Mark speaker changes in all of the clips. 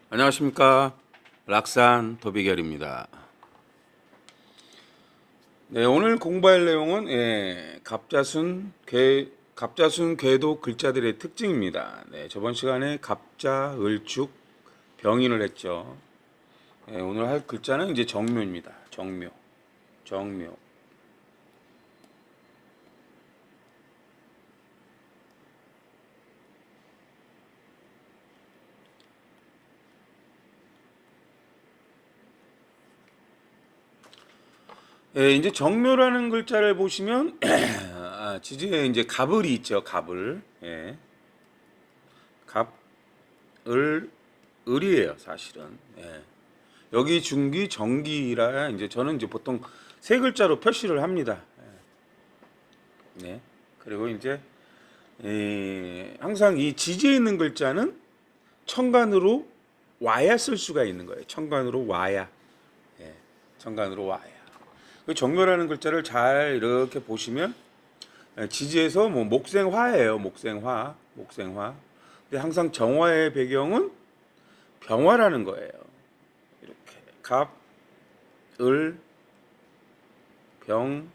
Speaker 1: 안녕하십니까. 락산 도비결입니다. 네, 오늘 공부할 내용은 갑자순 궤도 글자들의 특징입니다. 네, 저번 시간에 갑자, 을축, 병인을 했죠. 네, 오늘 할 글자는 이제 정묘입니다. 정묘. 이제 정묘라는 글자를 보시면 지지에 이제 갑을이 있죠. 갑을. 갑, 을이에요, 사실은. 여기 중기, 정기라 이제 저는 이제 보통 세 글자로 표시를 합니다. 네. 그리고 이제 항상 이 지지에 있는 글자는 천간으로 와야 쓸 수가 있는 거예요. 천간으로 와야. 천간으로 와야. 그 정묘라는 글자를 잘 이렇게 보시면 지지에서 뭐 목생화예요. 목생화. 근데 항상 정화의 배경은 병화라는 거예요. 이렇게 갑, 을, 병,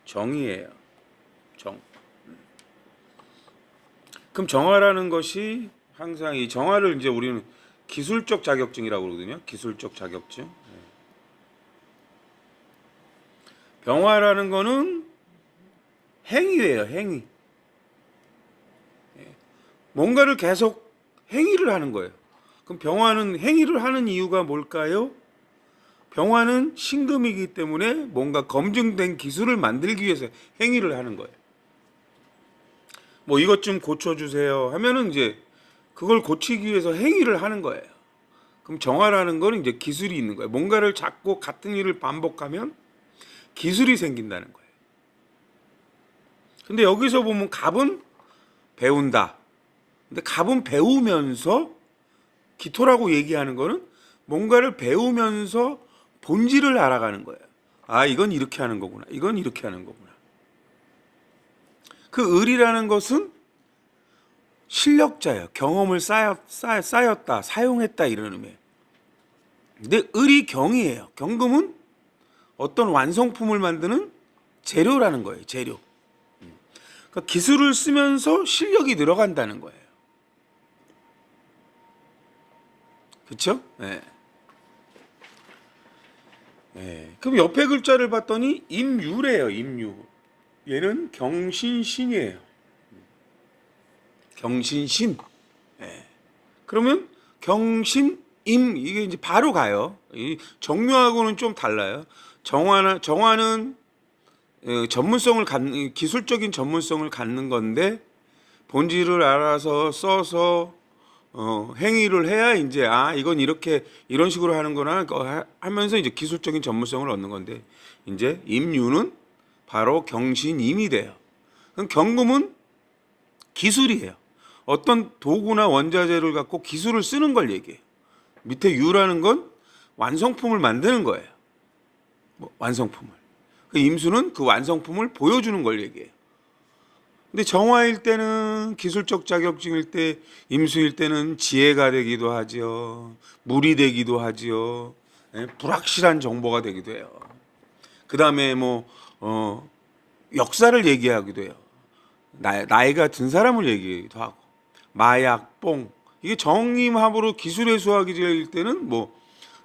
Speaker 1: 정이에요. 정. 그럼 정화라는 것이 항상 이 정화를 이제 우리는 기술적 자격증이라고 그러거든요. 기술적 자격증. 병화라는 거는 행위예요. 행위. 뭔가를 계속 행위를 하는 거예요. 그럼 병화는 행위를 하는 이유가 뭘까요? 병화는 신금이기 때문에 뭔가 검증된 기술을 만들기 위해서 행위를 하는 거예요. 뭐 이것 좀 고쳐주세요 하면은 이제 그걸 고치기 위해서 행위를 하는 거예요. 그럼 정화라는 거는 이제 기술이 있는 거예요. 뭔가를 자꾸 같은 일을 반복하면 기술이 생긴다는 거예요. 근데 여기서 보면 갑은 배운다. 근데 갑은 배우면서 기토라고 얘기하는 거는 뭔가를 배우면서 본질을 알아가는 거예요. 아, 이건 이렇게 하는 거구나. 이건 이렇게 하는 거구나. 그 을이라는 것은 실력자예요. 경험을 쌓였다, 사용했다 이런 의미예요. 근데 을이 경이에요. 경금은 어떤 완성품을 만드는 재료라는 거예요. 재료. 그러니까 기술을 쓰면서 실력이 늘어간다는 거예요. 그렇죠? 네. 그럼 옆에 글자를 봤더니 임유래요. 임유. 얘는 경신신이에요. 경신신. 그러면 경신임 이게 이제 바로 가요. 이 정묘하고는 좀 달라요. 정화는 전문성을 갖는 기술적인 전문성을 갖는 건데 본질을 알아서 써서 행위를 해야 이제 이건 이렇게 이런 식으로 하는구나 하면서 이제 기술적인 전문성을 얻는 건데 이제 임유는 바로 경신임이 돼요. 그럼 경금은 기술이에요. 어떤 도구나 원자재를 갖고 기술을 쓰는 걸 얘기해요. 밑에 유라는 건 완성품을 만드는 거예요. 완성품을. 그 임수는 그 완성품을 보여주는 걸 얘기해요. 근데 정화일 때는 기술적 자격증일 때, 임수일 때는 지혜가 되기도 하죠. 물이 되기도 하죠. 불확실한 정보가 되기도 해요. 그 다음에 역사를 얘기하기도 해요. 나이가 든 사람을 얘기하기도 하고. 마약, 뽕. 이게 정임합으로 기술의 수학일 때는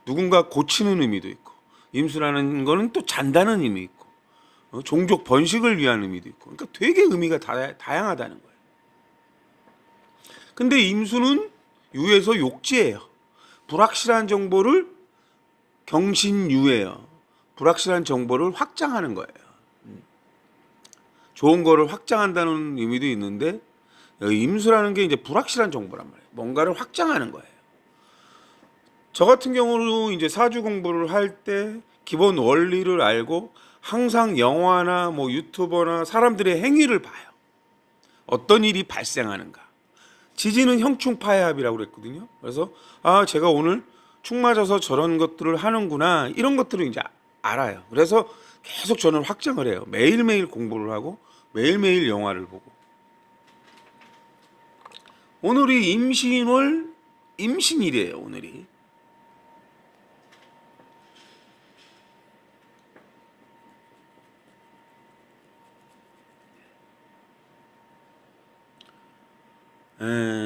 Speaker 1: 누군가 고치는 의미도 있고, 임수라는 거는 또 잔다는 의미 있고, 종족 번식을 위한 의미도 있고, 그러니까 되게 의미가 다양하다는 거예요. 근데 임수는 유에서 욕지예요. 불확실한 정보를 경신유예요. 불확실한 정보를 확장하는 거예요. 좋은 거를 확장한다는 의미도 있는데 임수라는 게 이제 불확실한 정보란 말이에요. 뭔가를 확장하는 거예요. 저 같은 경우로 이제 사주 공부를 할 때 기본 원리를 알고 항상 영화나 유튜버나 사람들의 행위를 봐요. 어떤 일이 발생하는가. 지지는 형충파해합이라고 그랬거든요. 그래서 제가 오늘 축 맞아서 저런 것들을 하는구나 이런 것들을 이제 알아요. 그래서 계속 저는 확장을 해요. 매일매일 공부를 하고 매일매일 영화를 보고. 오늘이 임신월 임신일이에요, 오늘이.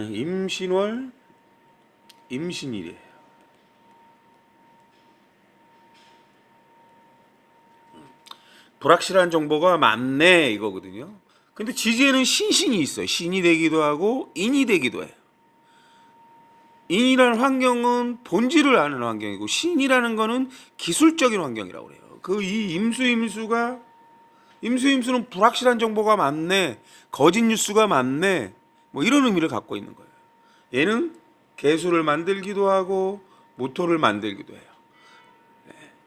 Speaker 1: 임신월, 임신일이에요. 불확실한 정보가 많네 이거거든요. 근데 지지에는 신신이 있어요. 신이 되기도 하고 인이 되기도 해요. 인이라는 환경은 본질을 아는 환경이고 신이라는 거는 기술적인 환경이라고 그래요. 그 이 임수는 불확실한 정보가 많네, 거짓 뉴스가 많네, 뭐 이런 의미를 갖고 있는 거예요. 얘는 개수를 만들기도 하고 모토를 만들기도 해요.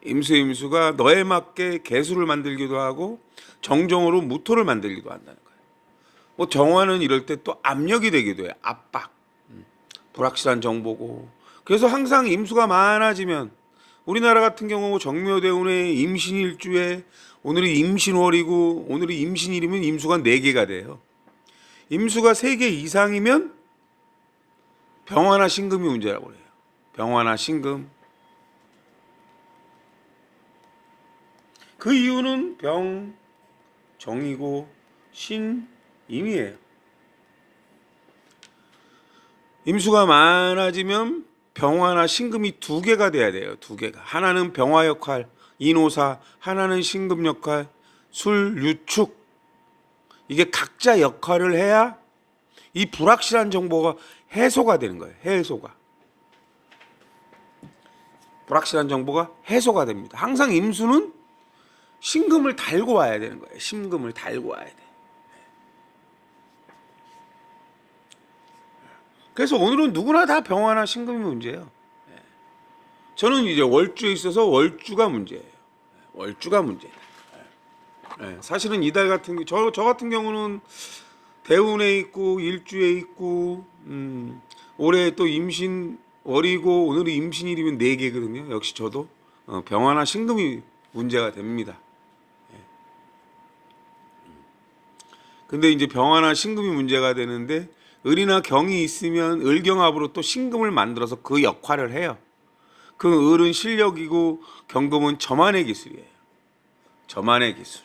Speaker 1: 임수가 너에 맞게 개수를 만들기도 하고 정정으로 무토를 만들기도 한다는 거예요. 뭐 정화는 이럴 때 또 압력이 되기도 해요. 압박. 불확실한 정보고. 그래서 항상 임수가 많아지면 우리나라 같은 경우 정묘대운의 임신일주에 오늘이 임신월이고 오늘이 임신일이면 임수가 4개가 돼요. 임수가 3개 이상이면 병화나 신금이 문제라고 그래요. 병화나 신금. 그 이유는 병, 정이고 신, 임이에요. 임수가 많아지면 병화나 신금이 2개가 돼야 돼요. 2개가. 하나는 병화 역할, 인호사, 하나는 신금 역할, 술, 유축. 이게 각자 역할을 해야 이 불확실한 정보가 해소가 되는 거예요. 해소가. 불확실한 정보가 해소가 됩니다. 항상 임수는 신금을 달고 와야 되는 거예요. 신금을 달고 와야 돼. 그래서 오늘은 누구나 다 병화나 신금이 문제예요. 저는 이제 월주에 있어서 월주가 문제예요. 월주가 문제다. 사실은 이달 같은 저 같은 경우는 대운에 있고 일주에 있고 올해 또 임신월이고 오늘이 임신일이면 4개거든요. 역시 저도 병화나 신금이 문제가 됩니다. 근데 이제 병화나 신금이 문제가 되는데 을이나 경이 있으면 을경합으로 또 신금을 만들어서 그 역할을 해요. 그 을은 실력이고 경금은 저만의 기술이에요. 저만의 기술.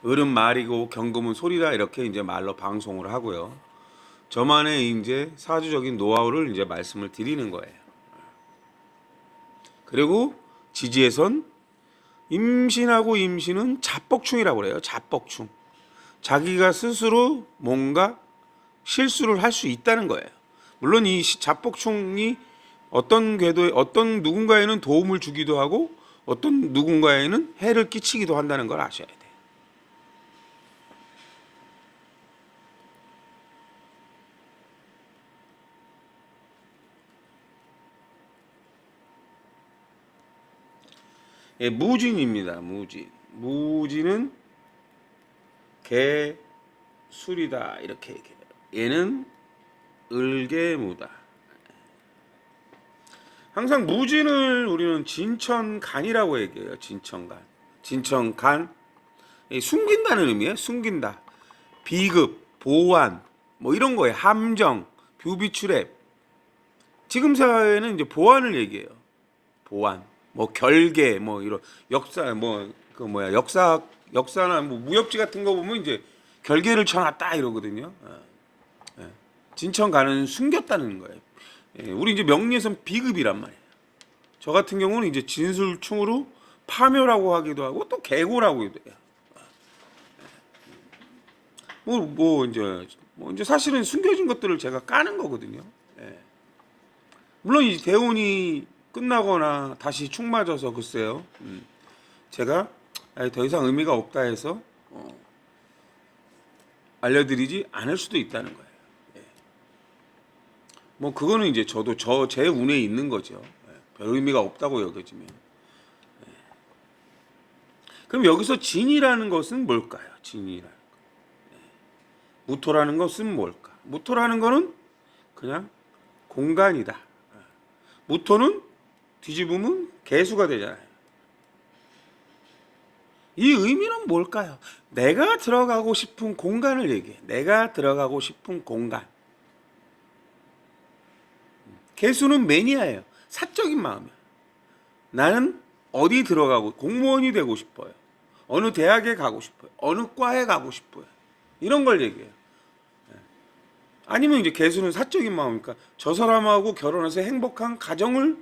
Speaker 1: 을은 말이고 경금은 소리다 이렇게 이제 말로 방송을 하고요. 저만의 이제 사주적인 노하우를 이제 말씀을 드리는 거예요. 그리고 지지에선 임신하고 임신은 자뻑충이라고 그래요. 자뻑충. 자기가 스스로 뭔가 실수를 할 수 있다는 거예요. 물론 이 자뻑충이 어떤 궤도에 어떤 누군가에는 도움을 주기도 하고 어떤 누군가에는 해를 끼치기도 한다는 걸 아셔야 돼요. 예, 무진입니다. 무진. 무진은 개술이다 이렇게 얘기해요. 얘는 을개무다. 항상 무진을 우리는 진천간이라고 얘기해요. 진천간. 진천간. 숨긴다는 의미예요. 숨긴다. 비급, 보완, 뭐 이런 거예요. 함정, 뷰비추랩. 지금 사회는 이제 보완을 얘기해요. 보완. 뭐 결계, 뭐 이런 역사, 뭐 그 뭐야 역사나 뭐 무협지 같은 거 보면 이제 결계를 쳐놨다 이러거든요. 진천간은 숨겼다는 거예요. 우리 이제 명리에서는 비급이란 말이에요. 저 같은 경우는 이제 진술충으로 파묘라고 하기도 하고 또 계고라고 해도 해요. 뭐 이제 사실은 숨겨진 것들을 제가 까는 거거든요. 물론 이 대운이 끝나거나 다시 축 맞아서 글쎄요. 제가 더 이상 의미가 없다 해서 알려드리지 않을 수도 있다는 거예요. 뭐 그거는 이제 저도 제 운에 있는 거죠. 별 의미가 없다고 여겨지면. 그럼 여기서 진이라는 것은 뭘까요? 진이라는 것. 무토라는 것은 뭘까? 무토라는 거는 그냥 공간이다. 무토는 뒤집으면 개수가 되잖아요. 이 의미는 뭘까요? 내가 들어가고 싶은 공간을 얘기해. 내가 들어가고 싶은 공간. 개수는 매니아예요. 사적인 마음이야. 나는 어디 들어가고 공무원이 되고 싶어요. 어느 대학에 가고 싶어요. 어느 과에 가고 싶어요. 이런 걸 얘기해요. 아니면 이제 개수는 사적인 마음이니까 저 사람하고 결혼해서 행복한 가정을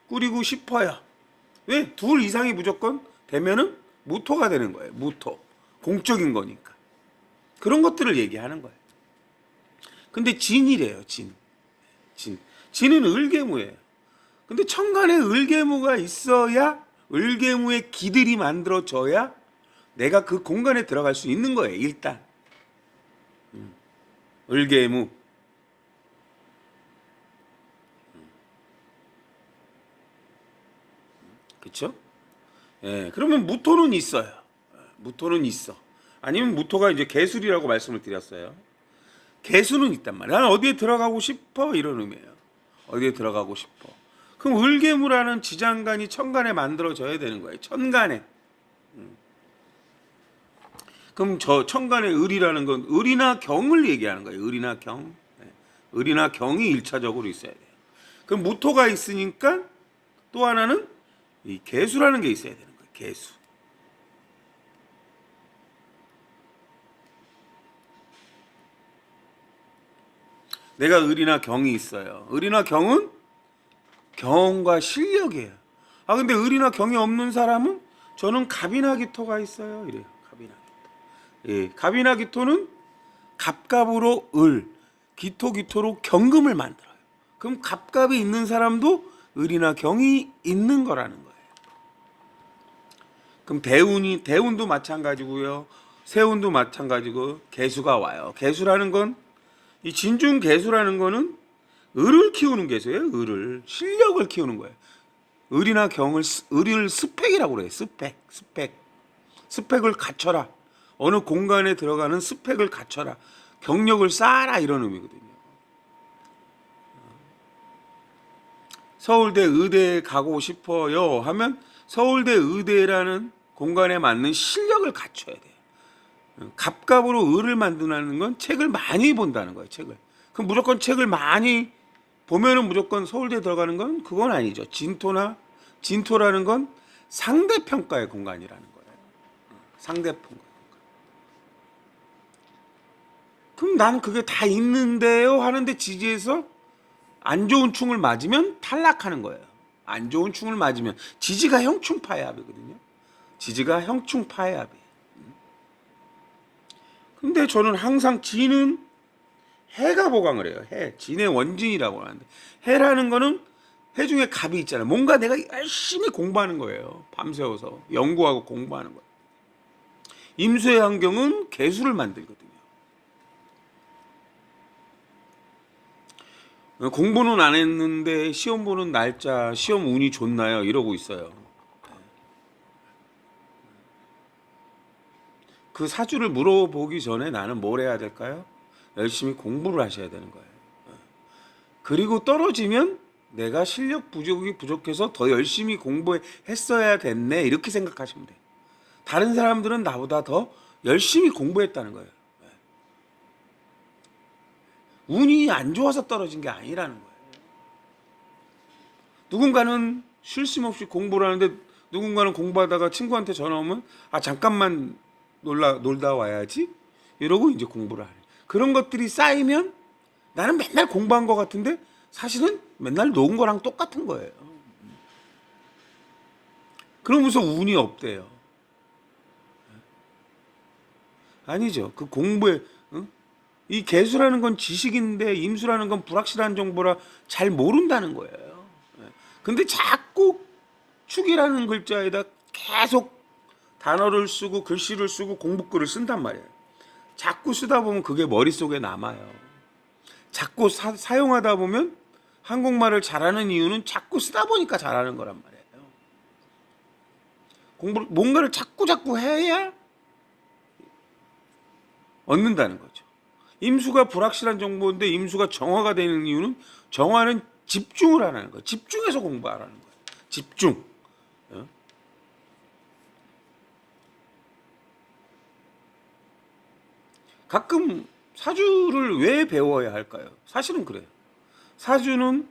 Speaker 1: 꾸리고 싶어요. 왜? 둘 이상이 무조건 되면은 무토가 되는 거예요. 무토. 공적인 거니까. 그런 것들을 얘기하는 거예요. 근데 진이래요. 진. 진은 을개무예요. 근데 천간에 을개무가 있어야 을개무의 기들이 만들어져야 내가 그 공간에 들어갈 수 있는 거예요. 일단 을개무. 그렇죠? 예, 그러면 무토는 있어요. 무토는 있어. 아니면 무토가 이제 개술이라고 말씀을 드렸어요. 개수는 있단 말이야. 나는 어디에 들어가고 싶어 이런 의미예요. 어디에 들어가고 싶어. 그럼 을개무라는 지장간이 천간에 만들어져야 되는 거예요. 천간에. 그럼 저 천간의 을이라는 건 을이나 경을 얘기하는 거예요. 을이나 경. 을이나 경이 일차적으로 있어야 돼요. 그럼 무토가 있으니까 또 하나는 이 개수라는 게 있어야 되는 거예요. 개수. 내가 을이나 경이 있어요. 을이나 경은 경험과 실력이에요. 아 근데 을이나 경이 없는 사람은 저는 갑이나 기토가 있어요. 이래요. 갑이나 기토. 예, 갑이나 기토는 갑갑으로 을, 기토로 경금을 만들어요. 그럼 갑갑이 있는 사람도 을이나 경이 있는 거라는 거예요. 그럼 대운도 마찬가지고요. 세운도 마찬가지고 개수가 와요. 개수라는 건 이 진중 개수라는 거는 을을 키우는 개수예요. 을을 실력을 키우는 거예요. 을이나 경을 을을 스펙이라고 그래요. 스펙을 갖춰라. 어느 공간에 들어가는 스펙을 갖춰라. 경력을 쌓아라 이런 의미거든요. 서울대 의대에 가고 싶어요 하면 서울대 의대라는 공간에 맞는 실력을 갖춰야 돼요. 갑갑으로 을을 만드는 건 책을 많이 본다는 거예요. 책을. 그럼 무조건 책을 많이 보면은 무조건 서울대 들어가는 건 그건 아니죠. 진토라는 건 상대평가의 공간이라는 거예요. 상대평가. 그럼 난 그게 다 있는데요 하는데 지지에서 안 좋은 충을 맞으면 탈락하는 거예요. 안 좋은 충을 맞으면 지지가 형충파해합이거든요. 지지가 형충파해합이에요. 근데 저는 항상 진은 해가 보강을 해요. 해. 진의 원진이라고 하는데 해라는 거는 해 중에 갑이 있잖아요. 뭔가 내가 열심히 공부하는 거예요. 밤새워서 연구하고 공부하는 거예요. 임수의 환경은 개수를 만들거든요. 공부는 안 했는데 시험 보는 날짜, 시험 운이 좋나요? 이러고 있어요. 그 사주를 물어보기 전에 나는 뭘 해야 될까요? 열심히 공부를 하셔야 되는 거예요. 그리고 떨어지면 내가 실력 부족이 부족해서 더 열심히 공부했어야 됐네 이렇게 생각하시면 돼요. 다른 사람들은 나보다 더 열심히 공부했다는 거예요. 운이 안 좋아서 떨어진 게 아니라는 거예요. 누군가는 쉴 틈 없이 공부를 하는데 누군가는 공부하다가 친구한테 전화 오면 아 잠깐만 놀다 와야지 이러고 이제 공부를 하네. 그런 것들이 쌓이면 나는 맨날 공부한 것 같은데 사실은 맨날 놓은 거랑 똑같은 거예요. 그러면서 운이 없대요. 아니죠. 그 공부에 이 개수라는 건 지식인데 임수라는 건 불확실한 정보라 잘 모른다는 거예요. 근데 자꾸 축이라는 글자에다 계속 단어를 쓰고 글씨를 쓰고 공부글을 쓴단 말이에요. 자꾸 쓰다 보면 그게 머릿속에 남아요. 자꾸 사용하다 보면 한국말을 잘하는 이유는 자꾸 쓰다 보니까 잘하는 거란 말이에요. 뭔가를 자꾸 해야 얻는다는 거죠. 임수가 불확실한 정보인데 임수가 정화가 되는 이유는 정화는 집중을 하라는 거예요. 집중해서 공부하라는 거예요. 집중. 가끔 사주를 왜 배워야 할까요? 사실은 그래요. 사주는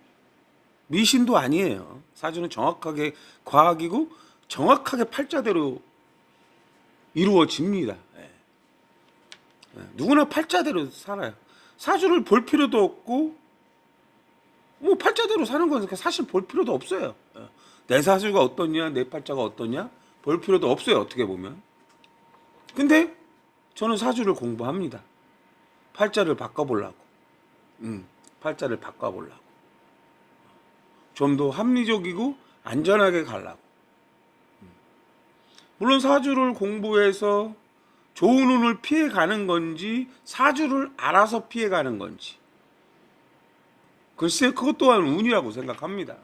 Speaker 1: 미신도 아니에요. 사주는 정확하게 과학이고 정확하게 팔자대로 이루어집니다. 예. 누구나 팔자대로 살아요. 사주를 볼 필요도 없고 뭐 팔자대로 사는 거니까 사실 볼 필요도 없어요. 내 사주가 어떠냐, 내 팔자가 어떠냐 볼 필요도 없어요. 어떻게 보면. 근데 저는 사주를 공부합니다. 팔자를 바꿔보려고. 팔자를 바꿔보려고. 좀 더 합리적이고 안전하게 가려고. 물론 사주를 공부해서 좋은 운을 피해가는 건지 사주를 알아서 피해가는 건지 글쎄 그것 또한 운이라고 생각합니다.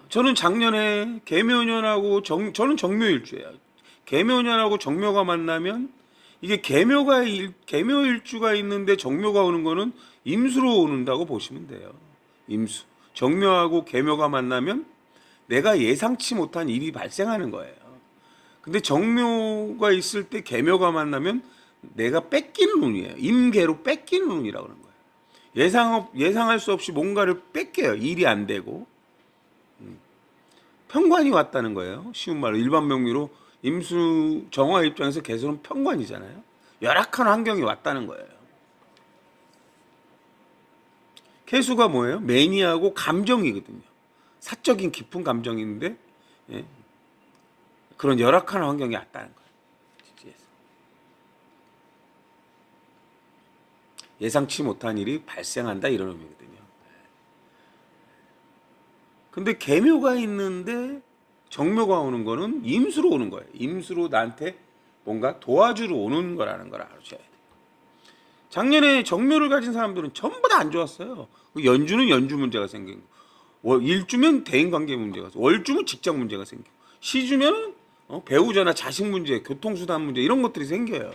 Speaker 1: 저는 작년에 계묘년하고 저는 정묘일주예요. 계묘년하고 정묘가 만나면 이게 계묘일주가 있는데 정묘가 오는 거는 임수로 오는다고 보시면 돼요. 임수. 정묘하고 계묘가 만나면 내가 예상치 못한 일이 발생하는 거예요. 근데 정묘가 있을 때 계묘가 만나면 내가 뺏기는 운이에요. 임계로 뺏기는 운이라고 그러는 거예요. 예상할 수 없이 뭔가를 뺏겨요. 일이 안 되고. 편관이 왔다는 거예요. 쉬운 말로 일반 명리로 임수 정화 입장에서 개수는 편관이잖아요. 열악한 환경이 왔다는 거예요. 개수가 뭐예요? 매니아고 감정이거든요. 사적인 깊은 감정인데 예? 그런 열악한 환경이 왔다는 거예요. 예상치 못한 일이 발생한다 이런 의미거든요. 근데 계묘가 있는데 정묘가 오는 거는 임수로 오는 거예요. 임수로 나한테 뭔가 도와주러 오는 거라는 걸 알아셔야 돼요. 작년에 정묘를 가진 사람들은 전부 다 안 좋았어요. 연주는 연주 문제가 생기고, 일주면 대인관계 문제가, 월주면 직장 문제가 생기고, 시주면 배우자나 자식 문제, 교통수단 문제 이런 것들이 생겨요.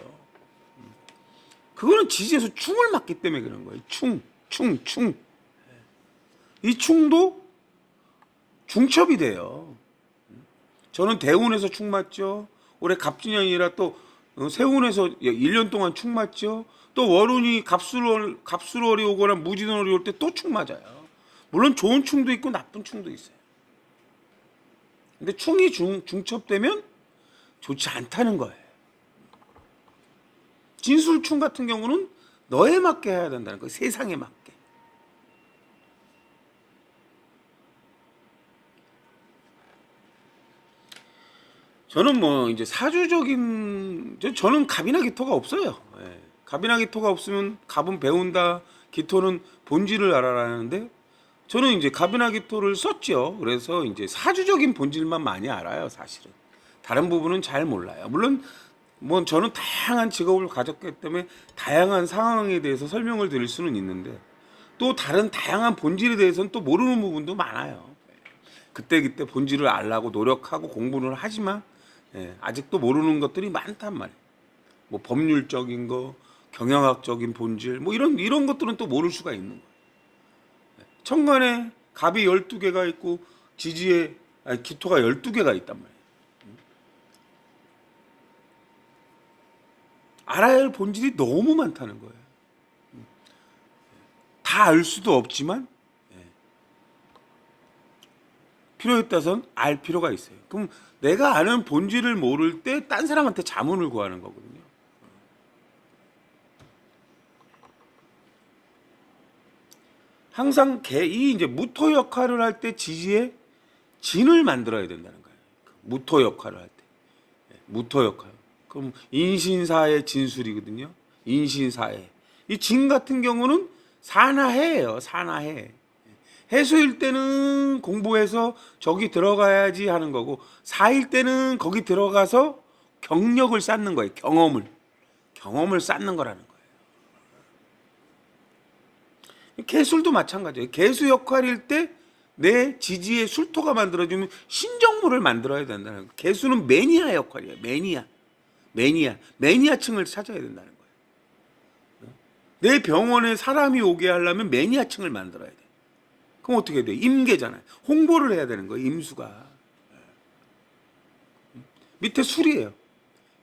Speaker 1: 그거는 지지에서 충을 맞기 때문에 그런 거예요. 충. 이 충도 중첩이 돼요. 저는 대운에서 충 맞죠. 올해 갑진년이라 또 세운에서 1년 동안 충 맞죠. 또 월운이 갑술월이 오거나 무진월이 올 때 또 충 맞아요. 물론 좋은 충도 있고 나쁜 충도 있어요. 근데 충이 중첩되면 좋지 않다는 거예요. 진술충 같은 경우는 너에 맞게 해야 된다는 거예요. 세상에 맞게. 저는 뭐 이제 사주적인 저는 갑이나 기토가 없어요. 예. 갑이나 기토가 없으면 갑은 배운다, 기토는 본질을 알아라는데 저는 이제 갑이나 기토를 썼죠. 그래서 이제 사주적인 본질만 많이 알아요, 사실은. 다른 부분은 잘 몰라요. 물론 뭐 저는 다양한 직업을 가졌기 때문에 다양한 상황에 대해서 설명을 드릴 수는 있는데 또 다른 다양한 본질에 대해서는 또 모르는 부분도 많아요. 그때 본질을 알려고 노력하고 공부를 하지만 아직도 모르는 것들이 많단 말이에요. 뭐 법률적인 거, 경영학적인 본질, 뭐 이런 것들은 또 모를 수가 있는 거예요. 천간에 갑이 12개가 있고 지지에 기토가 12개가 있단 말이에요. 알아야 할 본질이 너무 많다는 거예요. 다 알 수도 없지만 필요에 따라서는 알 필요가 있어요. 그럼 내가 아는 본질을 모를 때 딴 사람한테 자문을 구하는 거거든요. 항상 이 이제 무토 역할을 할 때 지지에 진을 만들어야 된다는 거예요. 무토 역할을 할 때. 무토 역할. 그럼 인신사의 진술이거든요. 인신사의. 이 진 같은 경우는 산하해예요. 산하해. 해수일 때는 공부해서 저기 들어가야지 하는 거고 사일 때는 거기 들어가서 경력을 쌓는 거예요. 경험을 쌓는 거라는 거예요. 개술도 마찬가지예요. 개수 역할일 때 내 지지의 술토가 만들어주면 신정물을 만들어야 된다는 거예요. 개수는 매니아 역할이에요. 매니아층을 찾아야 된다는 거예요. 내 병원에 사람이 오게 하려면 매니아층을 만들어야 돼. 그럼 어떻게 돼? 임계잖아요. 홍보를 해야 되는 거예요. 임수가. 밑에 술이에요.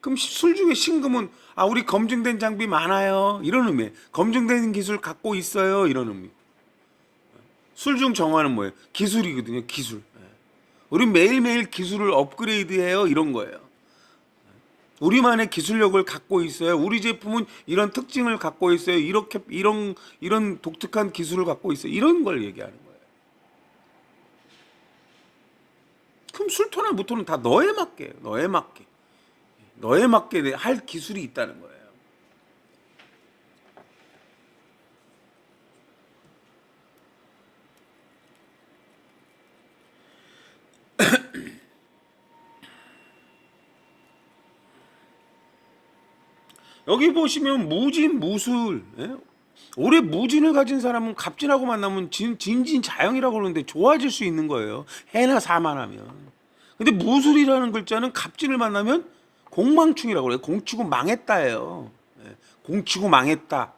Speaker 1: 그럼 술 중에 신금은 우리 검증된 장비 많아요. 이런 의미예요. 검증된 기술 갖고 있어요. 이런 의미. 술중 정화는 뭐예요? 기술이거든요. 기술. 우리 매일매일 기술을 업그레이드해요. 이런 거예요. 우리만의 기술력을 갖고 있어요. 우리 제품은 이런 특징을 갖고 있어요. 이렇게 이런 독특한 기술을 갖고 있어요. 이런 걸 얘기하는 거예요. 그럼 술토나 무토는 다 너에 맞게, 너에 맞게 할 기술이 있다는 거예요. 여기 보시면 무진, 무술. 예? 올해 무진을 가진 사람은 갑진하고 만나면 진진자영이라고 그러는데 좋아질 수 있는 거예요. 해나 사만하면. 근데 무술이라는 글자는 갑진을 만나면 공망충이라고 그래요. 공치고 망했다예요. 예? 공치고 망했다.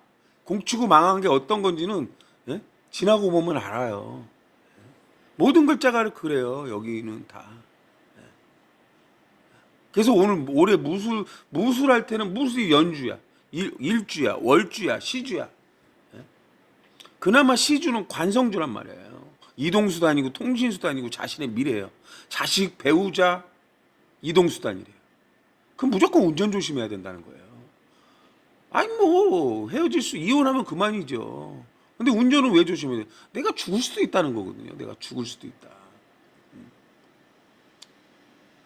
Speaker 1: 공치고 망한 게 어떤 건지는 예? 지나고 보면 알아요. 모든 글자가 그래요. 여기는 다. 그래서 올해 무술할 때는 무술이 연주야, 일주야, 월주야, 시주야. 그나마 시주는 관성주란 말이에요. 이동수단이고 통신수단이고 자신의 미래예요. 자식, 배우자, 이동수단이래요. 그럼 무조건 운전 조심해야 된다는 거예요. 아니 뭐 이혼하면 그만이죠. 근데 운전은 왜 조심해야 돼? 내가 죽을 수도 있다는 거거든요. 내가 죽을 수도 있다.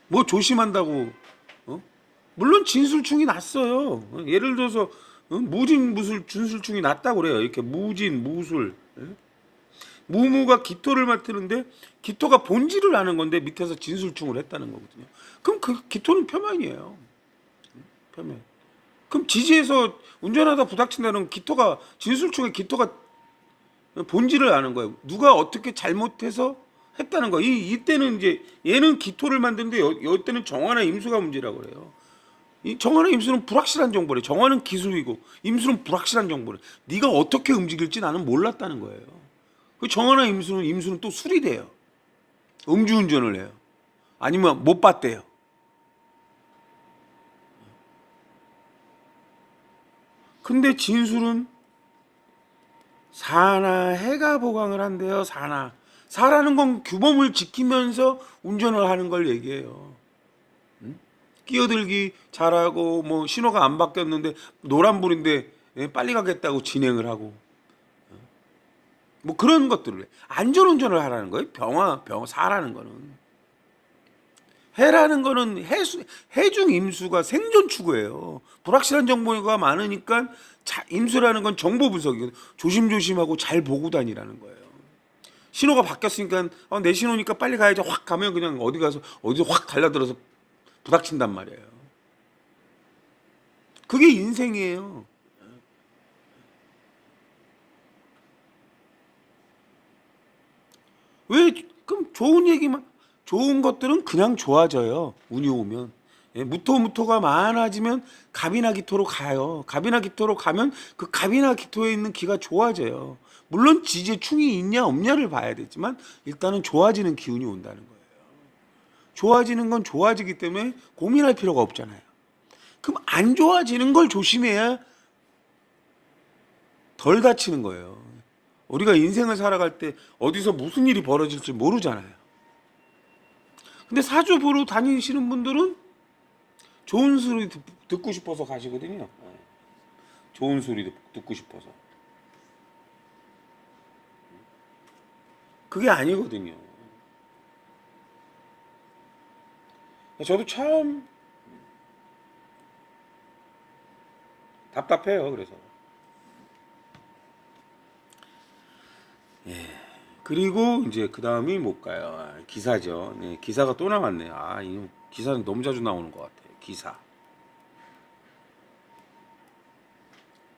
Speaker 1: 뭐 조심한다고? 물론 진술충이 났어요. 예를 들어서 무진 무술 준술충이 났다고 그래요. 이렇게 무진 무술. 무무가 기토를 맡으는데 기토가 본질을 아는 건데 밑에서 진술충을 했다는 거거든요. 그럼 그 기토는 표면이에요. 표면. 그럼 지지에서 운전하다 부닥친다는 기토가 진술충의 기토가 본질을 아는 거예요. 누가 어떻게 잘못해서 했다는 거. 이때는 이제 얘는 기토를 만드는데 이때는 정화나 임수가 문제라고 그래요. 이 정화나 임수는 불확실한 정보래. 정화는 기술이고 임수는 불확실한 정보래. 네가 어떻게 움직일지 나는 몰랐다는 거예요. 그 정화나 임수는 또 술이 돼요. 음주운전을 해요. 아니면 못 봤대요. 근데 진술은 사나 해가 보강을 한대요. 사라는 건 규범을 지키면서 운전을 하는 걸 얘기해요. 끼어들기 잘하고 뭐 신호가 안 바뀌었는데 노란불인데 빨리 가겠다고 진행을 하고 뭐 그런 것들을 해. 안전운전을 하라는 거예요. 사라는 거는. 해라는 거는 해중 임수가 생존 추구예요. 불확실한 정보가 많으니까 임수라는 건 정보 분석이거든요. 조심조심하고 잘 보고 다니라는 거예요. 신호가 바뀌었으니까 내 신호니까 빨리 가야지 확 가면 그냥 어디서 확 달려들어서 부닥친단 말이에요. 그게 인생이에요. 왜 그럼 좋은 것들은 그냥 좋아져요. 운이 오면. 무토가 많아지면 갑이나 기토로 가요. 갑이나 기토로 가면 그 갑이나 기토에 있는 기가 좋아져요. 물론 지지에 충이 있냐 없냐를 봐야 되지만 일단은 좋아지는 기운이 온다는 거예요. 좋아지는 건 좋아지기 때문에 고민할 필요가 없잖아요. 그럼 안 좋아지는 걸 조심해야 덜 다치는 거예요. 우리가 인생을 살아갈 때 어디서 무슨 일이 벌어질지 모르잖아요. 근데 사주 보러 다니시는 분들은 좋은 소리 듣고 싶어서 가시거든요. 좋은 소리 듣고 싶어서. 그게 아니거든요. 저도 참 답답해요. 그래서 그리고 이제 그 다음이 뭘까요? 기사죠. 네, 기사가 또 나왔네요. 이 기사는 너무 자주 나오는 것 같아요. 기사,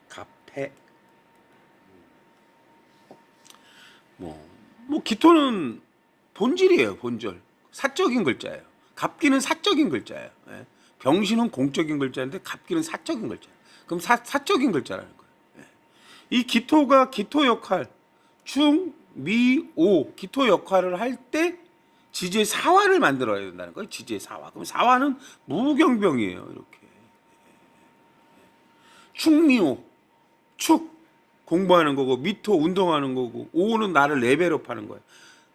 Speaker 1: 갑해. 뭐 기토는 본질이에요. 본절. 사적인 글자예요. 갑기는 사적인 글자예요. 병신은 공적인 글자인데 갑기는 사적인 글자예요. 그럼 사적인 글자라는 거예요. 이 기토가 기토 역할, 충, 미, 오 기토 역할을 할 때 지지의 사화를 만들어야 된다는 거예요. 지지의 사화. 그럼 사화는 무경병이에요. 이렇게. 충미오, 축, 공부하는 거고 미토 운동하는 거고 오는 나를 레벨업하는 거예요.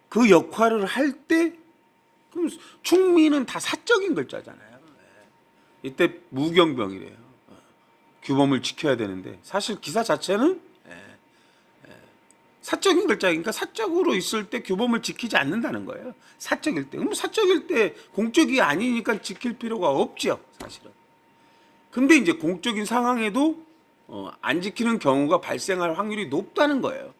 Speaker 1: 그 역할을 할 때 그럼 충미는 다 사적인 글자잖아요. 이때 무경병이래요. 규범을 지켜야 되는데 사실 기사 자체는 사적인 글자니까 사적으로 있을 때 규범을 지키지 않는다는 거예요. 사적일 때. 그럼 사적일 때 공적이 아니니까 지킬 필요가 없죠, 사실은. 근데 이제 공적인 상황에도 안 지키는 경우가 발생할 확률이 높다는 거예요.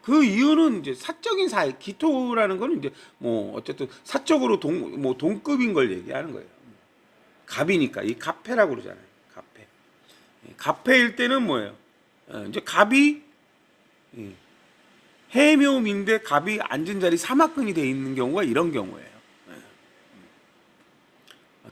Speaker 1: 그 이유는 이제 사적인 사회, 기토라는 거는 이제 뭐 어쨌든 사적으로 동급인 걸 얘기하는 거예요. 갑이니까 이 갑해라고 그러잖아요. 갑해. 갑해일 때는 뭐예요? 이제 갑이 해묘인데 갑이 앉은 자리 사막근이 돼 있는 경우가 이런 경우예요.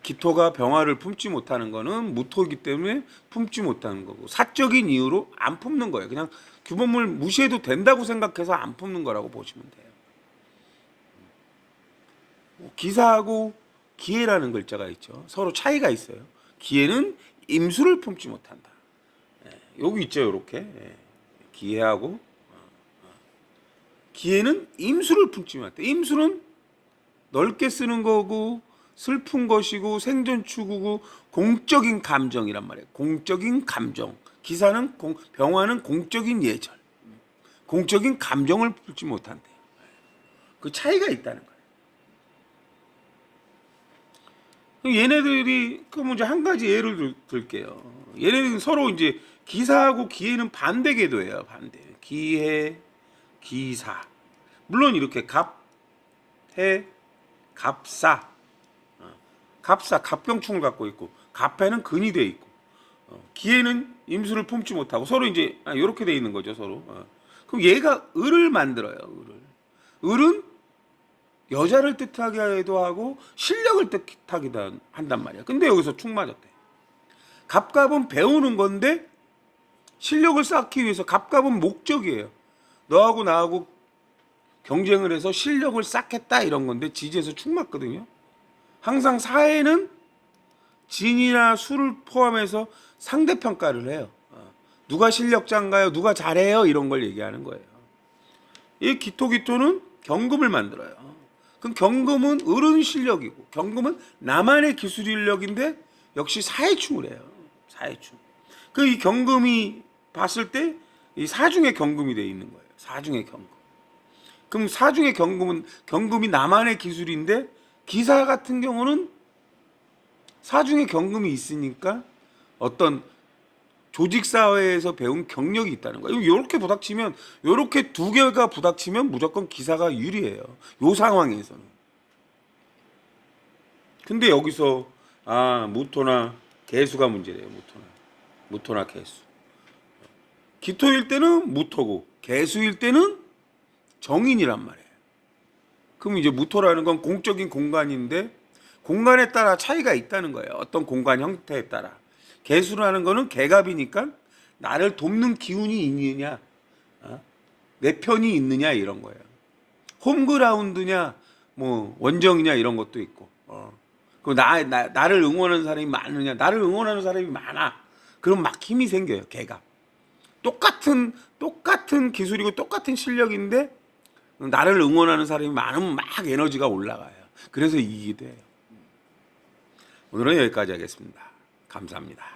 Speaker 1: 기토가 병화를 품지 못하는 거는 무토이기 때문에 품지 못하는 거고 사적인 이유로 안 품는 거예요. 그냥 규범을 무시해도 된다고 생각해서 안 품는 거라고 보시면 돼요. 기사하고 기해라는 글자가 있죠. 서로 차이가 있어요. 기해는 임수를 품지 못한다. 여기 있죠, 이렇게. 기해하고 기해는 임수를 품지 못한다. 임수는 넓게 쓰는 거고 슬픈 것이고 생존 추구고 공적인 감정이란 말이에요. 공적인 감정. 기사는 병화는 공적인 예절. 공적인 감정을 품지 못한대요. 그 차이가 있다는 거예요. 얘네들이 그럼 이제 한 가지 예를 들게요. 얘네들은 서로 이제 기사하고 기해는 반대 궤도예요. 반대. 기해, 기사. 물론 이렇게 갑, 해, 갑사. 갑사, 갑병충을 갖고 있고 갑해는 근이 돼 있고 기해는 임수를 품지 못하고 서로 이제 이렇게 돼 있는 거죠, 서로. 그럼 얘가 을을 만들어요. 을은 여자를 뜻하기도 하고 실력을 뜻하기도 한단 말이야. 근데 여기서 축 맞았대. 갑갑은 배우는 건데 실력을 쌓기 위해서 갑갑은 목적이에요. 너하고 나하고 경쟁을 해서 실력을 쌓겠다 이런 건데 지지에서 축 맞거든요. 항상 사회는 진이나 수를 포함해서 상대평가를 해요. 누가 실력자인가요? 누가 잘해요? 이런 걸 얘기하는 거예요. 이 기토는 경금을 만들어요. 그럼 경금은 을은 실력이고 경금은 나만의 기술력인데 역시 사회충을 해요. 사회충. 그 이 경금이 봤을 때 이 사중의 경금이 돼 있는 거예요. 사중의 경금. 그럼 사중의 경금이 나만의 기술인데 기사 같은 경우는 사중에 경금이 있으니까 어떤 조직사회에서 배운 경력이 있다는 거예요. 이렇게 부닥치면, 이렇게 두 개가 부닥치면 무조건 기사가 유리해요. 이 상황에서는. 근데 여기서 무토나 개수가 문제래요. 무토나 개수. 기토일 때는 무토고 개수일 때는 정인이란 말이에요. 그럼 이제 무토라는 건 공적인 공간인데 공간에 따라 차이가 있다는 거예요. 어떤 공간 형태에 따라. 개수라는 거는 개갑이니까 나를 돕는 기운이 있느냐, 내 편이 있느냐 이런 거예요. 홈그라운드냐, 뭐 원정이냐 이런 것도 있고. 그리고 나를 응원하는 사람이 많으냐, 나를 응원하는 사람이 많아. 그럼 막 힘이 생겨요. 개갑. 똑같은 기술이고 똑같은 실력인데 나를 응원하는 사람이 많으면 막 에너지가 올라가요. 그래서 이기게 돼요. 오늘은 여기까지 하겠습니다. 감사합니다.